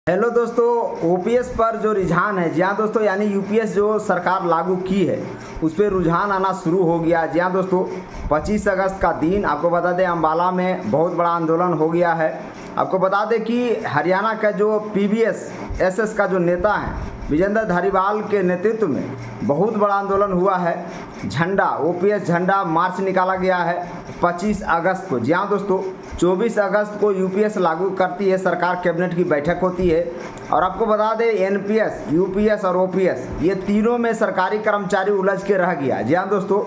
Hello दोस्तों, OPS पर जो रुझान है, जी हाँ दोस्तों, यानी यूपीएस जो सरकार लागू की है उस पर रुझान आना शुरू हो गया। जी हाँ दोस्तों, 25 अगस्त का दिन आपको बता दें अम्बाला में बहुत बड़ा आंदोलन हो गया है। आपको बता दें कि हरियाणा का जो पीवीएस एसएस का जो नेता है विजेंद्र धारीवाल के नेतृत्व में बहुत बड़ा आंदोलन हुआ है। झंडा ओपीएस झंडा मार्च निकाला गया है 25 अगस्त को। जी हाँ दोस्तों, 24 अगस्त को यूपीएस लागू करती है सरकार, कैबिनेट की बैठक होती है। और आपको बता दें एनपीएस, यूपीएस और ओपीएस ये तीनों में सरकारी कर्मचारी उलझ के रह गया। जी हाँ दोस्तों,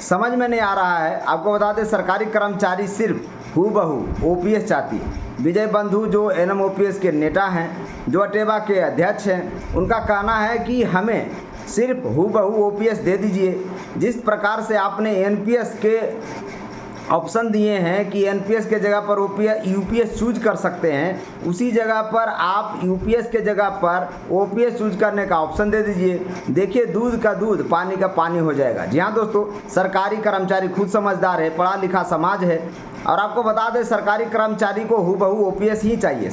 समझ में नहीं आ रहा है। आपको बता दें सरकारी कर्मचारी सिर्फ हूबहू ओपीएस चाहती है। विजय बंधु जो एनएमओपीएस के नेता हैं, जो अटेवा के अध्यक्ष हैं, उनका कहना है कि हमें सिर्फ हूबहू ओपीएस दे दीजिए। जिस प्रकार से आपने एनपीएस के ऑप्शन दिए हैं कि एनपीएस के जगह पर यूपीएस चूज कर सकते हैं, उसी जगह पर आप यूपीएस के जगह पर ओपीएस चूज करने का ऑप्शन दे दीजिए। देखिए दूध का दूध पानी का पानी हो जाएगा। जी हाँ दोस्तों, सरकारी कर्मचारी खुद समझदार है, पढ़ा लिखा समाज है। और आपको बता दें सरकारी कर्मचारी को हूबहू ओपीएस ही चाहिए।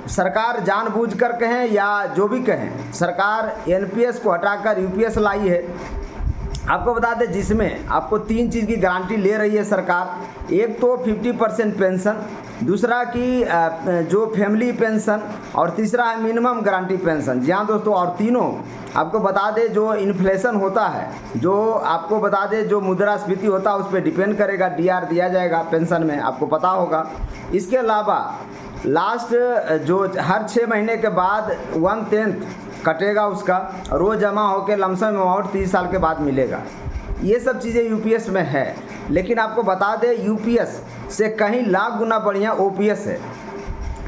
सरकार जानबूझकर कहें या जो भी कहें, सरकार एनपीएस को हटाकर यूपीएस लाई है। आपको बता दें जिसमें आपको 3 चीज़ की गारंटी ले रही है सरकार। एक तो 50% पेंशन, दूसरा कि जो फैमिली पेंशन, और तीसरा है मिनिमम गारंटी पेंशन। जी हाँ दोस्तों, और तीनों आपको बता दें जो इन्फ्लेशन होता है, जो आपको बता दें जो मुद्रास्फीति होता है उस पर डिपेंड करेगा, डीआर दिया जाएगा पेंशन में, आपको पता होगा। इसके अलावा लास्ट जो हर 6 महीने के बाद 1/10 कटेगा उसका, रोज जमा होकर लमसम अमाउंट 30 साल के बाद मिलेगा। ये सब चीज़ें यूपीएस में है। लेकिन आपको बता दें यूपीएस से कहीं लाख गुना बढ़िया ओपीएस है।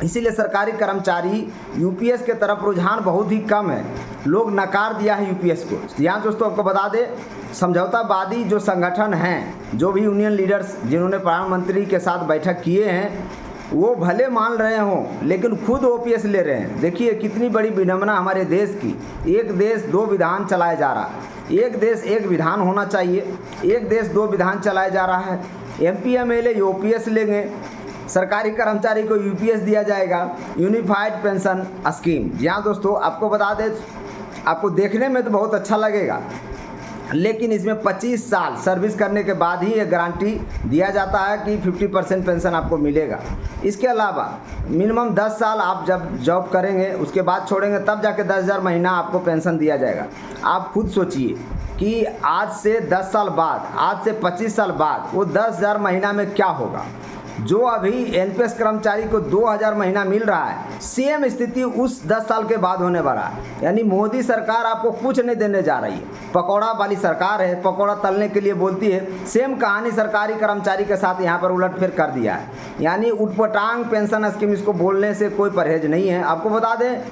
इसीलिए सरकारी कर्मचारी यूपीएस के तरफ रुझान बहुत ही कम है। लोग नकार दिया है यूपीएस को। यहाँ दोस्तों आपको बता दें समझौतावादी जो संगठन हैं, जो भी यूनियन लीडर्स जिन्होंने प्रधानमंत्री के साथ बैठक किए हैं, वो भले मान रहे हों लेकिन खुद ओपीएस ले रहे हैं। देखिए कितनी बड़ी विडंबना हमारे देश की। एक देश 2 विधान चलाया जा रहा है। एक देश 1 विधान होना चाहिए, एक देश 2 विधान चलाया जा रहा है। एमपी एमएलए ओपीएस लेंगे, सरकारी कर्मचारी को यूपीएस दिया जाएगा, यूनिफाइड पेंशन स्कीम। यहाँ दोस्तों आपको बता दें, आपको देखने में तो बहुत अच्छा लगेगा, लेकिन इसमें 25 साल सर्विस करने के बाद ही ये गारंटी दिया जाता है कि 50% पेंशन आपको मिलेगा। इसके अलावा मिनिमम 10 साल आप जब जॉब करेंगे उसके बाद छोड़ेंगे तब जाके 10,000 महीना आपको पेंशन दिया जाएगा। आप खुद सोचिए कि आज से 10 साल बाद, आज से 25 साल बाद वो 10,000 महीना में क्या होगा। जो अभी एनपीएस कर्मचारी को 2,000 महीना मिल रहा है, सेम स्थिति उस 10 साल के बाद होने वाला है। यानी मोदी सरकार आपको कुछ नहीं देने जा रही है। पकौड़ा वाली सरकार है, पकौड़ा तलने के लिए बोलती है। सेम कहानी सरकारी कर्मचारी के साथ यहाँ पर उलटफेर कर दिया है। यानी उटपटांग पेंशन स्कीम, इसको बोलने से कोई परहेज नहीं है। आपको बता दें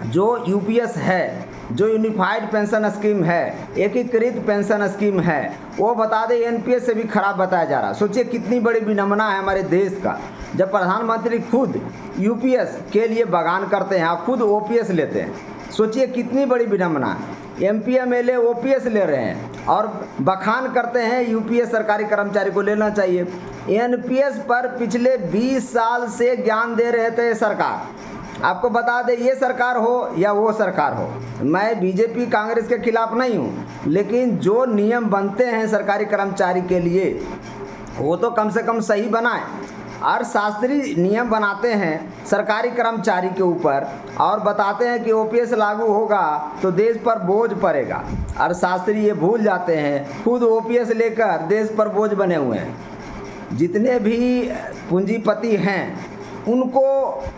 जो यूपीएस है, जो यूनिफाइड पेंशन स्कीम है, एकीकृत पेंशन स्कीम है, वो बता दें एनपीएस से भी खराब बताया जा रहा है। सोचिए कितनी बड़ी विडंबना है हमारे देश का, जब प्रधानमंत्री खुद यूपीएस के लिए बगान करते हैं, खुद ओपीएस लेते हैं। सोचिए कितनी बड़ी विडंबना है। एमपी एमएलए ओपीएस ले रहे हैं और बखान करते हैं यूपीएस सरकारी कर्मचारी को लेना चाहिए। एनपीएस पर पिछले 20 साल से ज्ञान दे रहे थे सरकार। आपको बता दें ये सरकार हो या वो सरकार हो, मैं बीजेपी कांग्रेस के खिलाफ नहीं हूँ, लेकिन जो नियम बनते हैं सरकारी कर्मचारी के लिए वो तो कम से कम सही बनाएं। अर्थशास्त्री नियम बनाते हैं सरकारी कर्मचारी के ऊपर और बताते हैं कि ओपीएस लागू होगा तो देश पर बोझ पड़ेगा। अर्थशास्त्री ये भूल जाते हैं, खुद ओपीएस लेकर देश पर बोझ बने हुए हैं। जितने भी पूंजीपति हैं उनको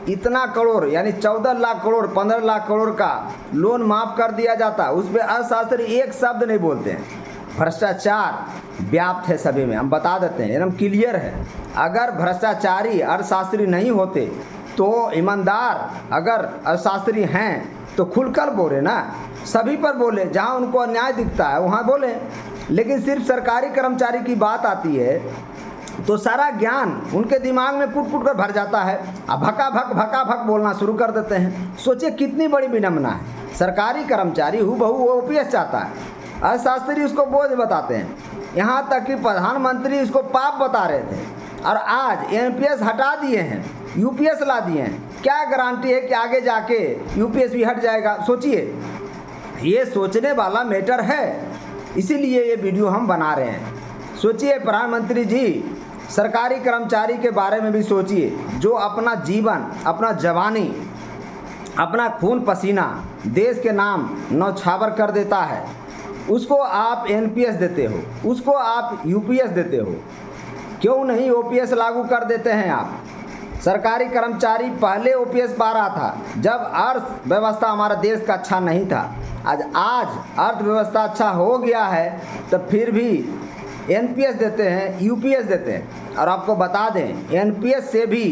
इतना करोड़ यानी 14 लाख करोड़ 15 लाख करोड़ का लोन माफ़ कर दिया जाता, उस पर अर्थशास्त्री एक शब्द नहीं बोलते हैं। भ्रष्टाचार व्याप्त है सभी में, हम बता देते हैं, एकदम क्लियर है। अगर भ्रष्टाचारी अर्थशास्त्री नहीं होते तो ईमानदार अगर अर्थशास्त्री हैं तो खुलकर बोले ना, सभी पर बोले, जहाँ उनको अन्याय दिखता है वहाँ बोले। लेकिन सिर्फ सरकारी कर्मचारी की बात आती है तो सारा ज्ञान उनके दिमाग में कुट कुट कर भर जाता है। अब भका भक बोलना शुरू कर देते हैं। सोचिए कितनी बड़ी विडंबना है। सरकारी कर्मचारी हूबहू ओपीएस चाहता है, अर्थशास्त्री उसको बोझ बताते हैं, यहाँ तक कि प्रधानमंत्री इसको पाप बता रहे थे। और आज एनपीएस हटा दिए हैं, यूपीएस ला दिए हैं। क्या गारंटी है कि आगे जाके यूपीएस भी हट जाएगा? सोचिए, ये सोचने वाला मैटर है, इसीलिए ये वीडियो हम बना रहे हैं। सोचिए प्रधानमंत्री जी, सरकारी कर्मचारी के बारे में भी सोचिए, जो अपना जीवन, अपना जवानी, अपना खून पसीना देश के नाम न्यौछावर कर देता है, उसको आप एनपीएस देते हो, उसको आप यूपीएस देते हो। क्यों नहीं ओपीएस लागू कर देते हैं आप? सरकारी कर्मचारी पहले ओपीएस पा रहा था जब अर्थव्यवस्था हमारा देश का अच्छा नहीं था। आज अर्थव्यवस्था अच्छा हो गया है, तब फिर भी एनपीएस देते हैं, यूपीएस देते हैं। और आपको बता दें, एनपीएस से भी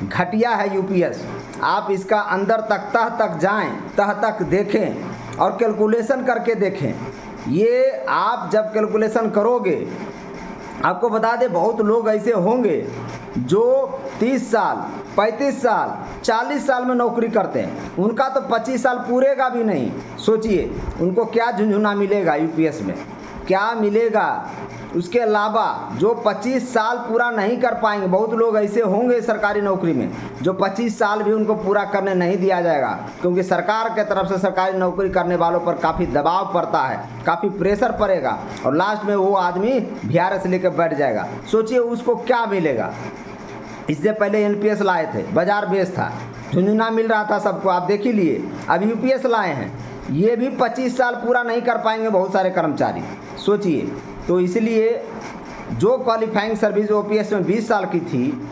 घटिया है यूपीएस। आप इसका अंदर तक, तह तक जाएं, तह तक देखें और कैलकुलेशन करके देखें। ये आप जब कैलकुलेशन करोगे, आपको बता दें, बहुत लोग ऐसे होंगे जो 30 साल, 35 साल, 40 साल में नौकरी करते हैं, उनका तो 25 साल पूरेगा भी नहीं। सोचिए उनको क्या झुंझुना मिलेगा यूपीएस में, क्या मिलेगा। उसके अलावा जो 25 साल पूरा नहीं कर पाएंगे, बहुत लोग ऐसे होंगे सरकारी नौकरी में जो 25 साल भी उनको पूरा करने नहीं दिया जाएगा, क्योंकि सरकार के तरफ से सरकारी नौकरी करने वालों पर काफ़ी दबाव पड़ता है, काफ़ी प्रेशर पड़ेगा और लास्ट में वो आदमी VRS लेकर बैठ जाएगा। सोचिए उसको क्या मिलेगा। इससे पहले एनपीएस लाए थे, बाजार बेस था, झुंझुना मिल रहा था सबको, आप देख ही लिए। अब यूपीएस लाए हैं, ये भी 25 साल पूरा नहीं कर पाएंगे बहुत सारे कर्मचारी। सोचिए, तो इसलिए जो क्वालिफाइंग सर्विस ओपीएस में 20 साल की थी,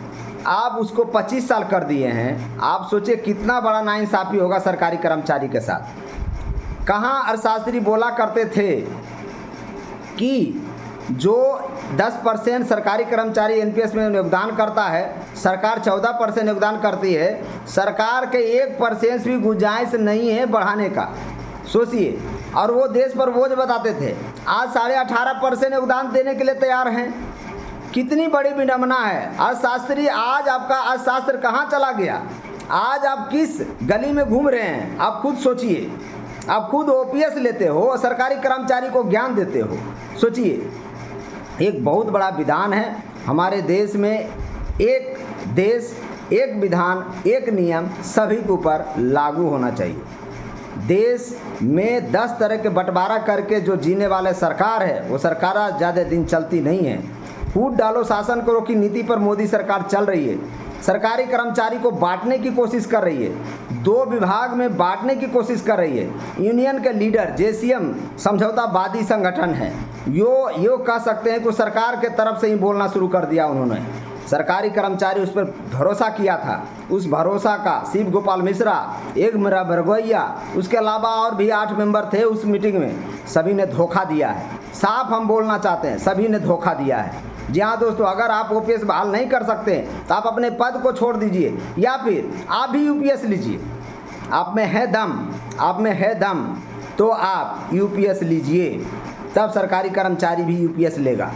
आप उसको 25 साल कर दिए हैं। आप सोचिए कितना बड़ा नाइंसाफ़ी होगा सरकारी कर्मचारी के साथ। कहाँ अर्थशास्त्री बोला करते थे कि जो 10% सरकारी कर्मचारी एनपीएस में योगदान करता है, सरकार 14% योगदान करती है, सरकार के 1% भी गुंजाइश नहीं है बढ़ाने का। सोचिए, और वो देश पर बोझ बताते थे। आज 18.5% योगदान देने के लिए तैयार हैं। कितनी बड़ी विडंबना है। अर्थशास्त्री, आज आपका अर्थशास्त्र कहाँ चला गया? आज आप किस गली में घूम रहे हैं? आप खुद सोचिए। आप खुद ओपीएस लेते हो और सरकारी कर्मचारी को ज्ञान देते हो। सोचिए, एक बहुत बड़ा विधान है हमारे देश में, एक देश, एक विधान, एक नियम सभी के ऊपर लागू होना चाहिए। देश में 10 तरह के बंटवारा करके जो जीने वाले सरकार है, वो सरकार ज़्यादा दिन चलती नहीं है। फूट डालो शासन करो की नीति पर मोदी सरकार चल रही है। सरकारी कर्मचारी को बांटने की कोशिश कर रही है, 2 विभाग में बांटने की कोशिश कर रही है। यूनियन के लीडर जेसीएम समझौतावादी संगठन है, यो कह सकते हैं कि सरकार के तरफ से ही बोलना शुरू कर दिया उन्होंने। सरकारी कर्मचारी उस पर भरोसा किया था, उस भरोसा का शिव गोपाल मिश्रा, एक मेरा बरगोइया, उसके अलावा और भी 8 मेंबर थे उस मीटिंग में, सभी ने धोखा दिया है। साफ हम बोलना चाहते हैं, सभी ने धोखा दिया है। जी हाँ दोस्तों, अगर आप ओपीएस बहाल नहीं कर सकते तो आप अपने पद को छोड़ दीजिए या फिर आप भी यूपीएस लीजिए। आप में है दम, आप में है दम तो आप यूपीएस लीजिए, तब सरकारी कर्मचारी भी यूपीएस लेगा।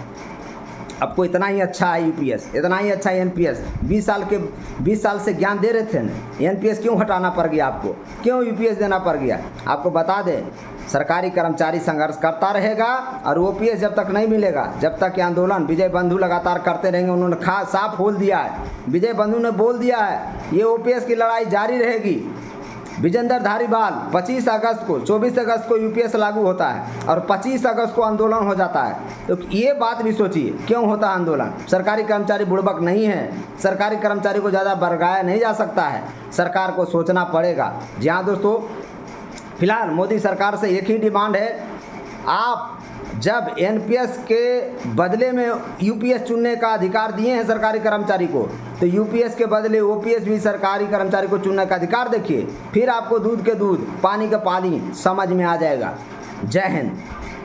आपको इतना ही अच्छा है यूपीएस, इतना ही अच्छा है एनपीएस। 20 साल से ज्ञान दे रहे थे ना, एनपीएस क्यों हटाना पड़ गया आपको? क्यों यूपीएस देना पड़ गया? आपको बता दें, सरकारी कर्मचारी संघर्ष करता रहेगा और ओपीएस जब तक नहीं मिलेगा, जब तक ये आंदोलन विजय बंधु लगातार करते रहेंगे। उन्होंने साफ बोल दिया है, विजय बंधु ने बोल दिया है, ये ओपीएस की लड़ाई जारी रहेगी। विजेंद्र धारीवाल 25 अगस्त को, 24 अगस्त को यूपीएस लागू होता है और 25 अगस्त को आंदोलन हो जाता है। तो ये बात भी सोचिए, क्यों होता है आंदोलन? सरकारी कर्मचारी बुड़बक नहीं है, सरकारी कर्मचारी को ज़्यादा बरगाया नहीं जा सकता है, सरकार को सोचना पड़ेगा। जी हाँ दोस्तों, फिलहाल मोदी सरकार से एक ही डिमांड है, आप जब एनपीएस के बदले में यूपीएस चुनने का अधिकार दिए हैं सरकारी कर्मचारी को, तो यूपीएस के बदले ओपीएस भी सरकारी कर्मचारी को चुनने का अधिकार देखिए, फिर आपको दूध के दूध, पानी का पानी समझ में आ जाएगा। जय हिंद।